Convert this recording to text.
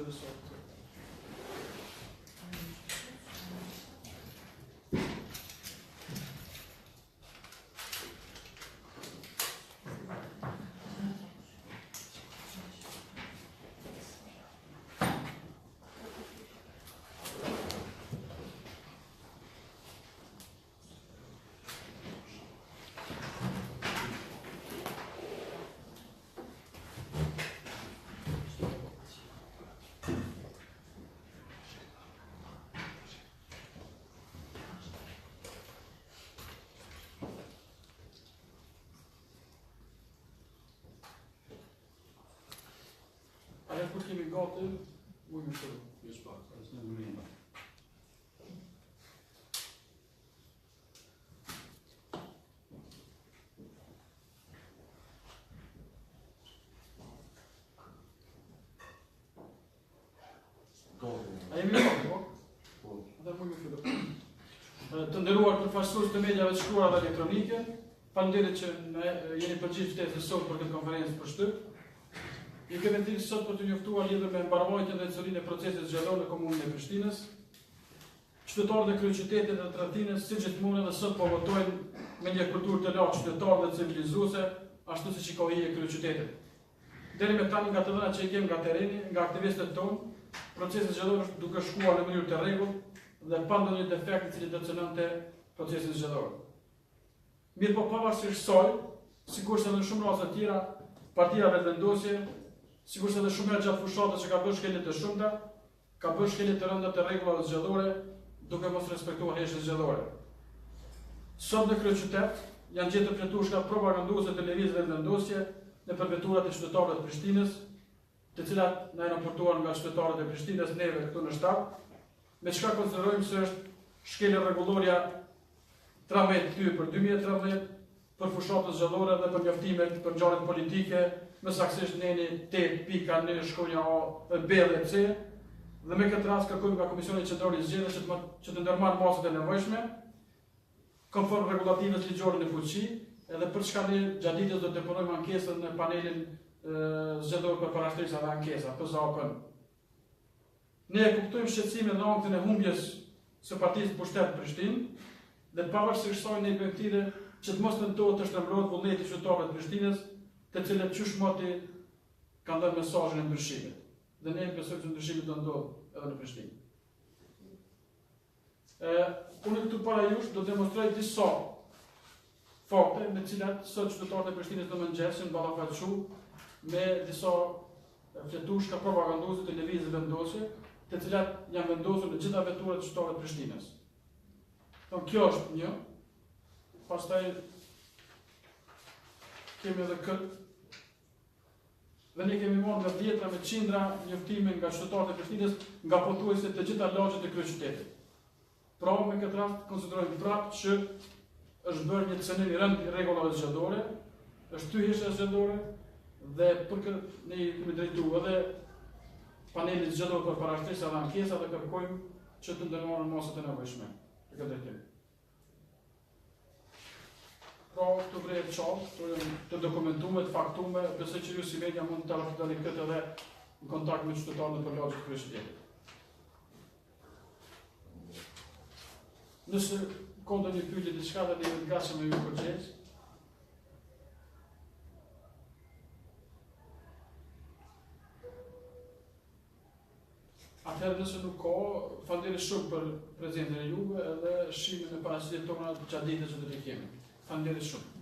edhe sot. Ajo kur kemi gati, ujmë shëru. Jesh pak, asë në gërinë. A jemi gati, po? Po. Atë ujmë shëru. Të nderuar përfaqësues të mediave të shkruara dhe elektronike, faleminderit që jeni përgjigjur ftesës sot për këtë konferencë për shtyp. I kemi dhënë sot për të njoftuar lidhur me mbarvajtjen dhe cilësinë e procesit zgjedhor në komunën e Prishtinës. Qytetarët e kryeqytetit dhe Tratinës si gjithmonë edhe sot po votojnë me një kulturë të lartë qytetare dhe civilizuese, ashtu siç i ka e kryeqytetit. Deri me tani nga të dhënat që i kemi nga tereni, nga aktivistët tonë, procesi zgjedhor është duke shkuar në mënyrë të rregullt dhe pa ndonjë defekt i cili do të cënonte procesin zgjedhor. Mirë po pavarësisht kësaj, sikurse në shumë raste të tjera, partia vetëvendosje, sigurisht edhe shumë gjatë fushatës që ka bërë shkelje të shumta, ka bërë shkelje të rënda të rregullave zgjedhore, duke mos respektuar rreshtet zgjedhore. Sot në kryeqytet janë gjetur fletushka propaganduese të lëvizjes vetëvendosje në përveturat e qytetarëve të Prishtinës, të cilat na janë raportuar nga qytetarët e Prishtinës neve këtu në shtat, me çka konsiderojmë se është shkelje rregullorja 13 për 2013 për fushatës zgjedhore dhe për njoftimet për ngjarjet politike, më saktësisht neni 8.1 shkronja A, B dhe C, dhe me këtë rast kërkojmë nga Komisioni Qendror i Zgjedhjes që të ndërmarrë masat e nevojshme, konform rregullativës ligjore në fuqi, edhe për çka ne gjatë ditës do të deponojmë ankesën në panelin zgjedhor për parashtrisja dhe ankesa, PZAP-n. Ne e kuptojmë shqetësimin dhe anktin e humbjes së Partisë Pushtet Prishtinë, dhe pavarësisht kësaj ne bëjmë thirrje që të mos tentohet të shtrembrohet vullneti i qytetarëve të Prishtinës, të cilët qysh moti kanë dhënë mesazhin e ndryshimit. Dhe ne besojmë se ndryshimi do ndodhë edhe në Prishtinë. Unë këtu para jush do të demonstroj disa fakte me cilat sot qytetarët e Prishtinës do mëngjesin ballafaqsu me disa fletushka propaganduese të lëvizjes vendosje, të cilat janë vendosur në gjitha veturat e qytetarëve të Prishtinës. Kjo është një. Pastaj kemi edhe këtë. Dhe ne kemi marrë nga dhjetra me qindra njoftime nga qytetarët e Prishtinës, nga pothuajse të gjitha lagjet e kryeqytetit. Pra me këtë rast konsiderojmë prapë që është bërë një cënim i rënd i rregullave zgjedhore, është thyeshja zgjedhore, dhe për këtë ne kemi drejtuar edhe panelit zgjedhor për parashtrisja dhe ankesa dhe kërkojmë që të ndërmarrën masat e nevojshme për këtë drejtim. Pra, të vrejë qartë, të dokumentume, të faktume, besoj që ju si media mund të raportoni këtë edhe në kontakt me qytetarët në përlagje të kryeqytetit. Nëse ka ndonjë pyetje diçka dhe ne jemi të gatshëm me ju përgjigj. Atëherë nëse nuk ka, faleminderit shumë për prezencën e juve edhe shimin e paraqitjeve tona gjatë ditës që do të kemi. Faleminderit shumë.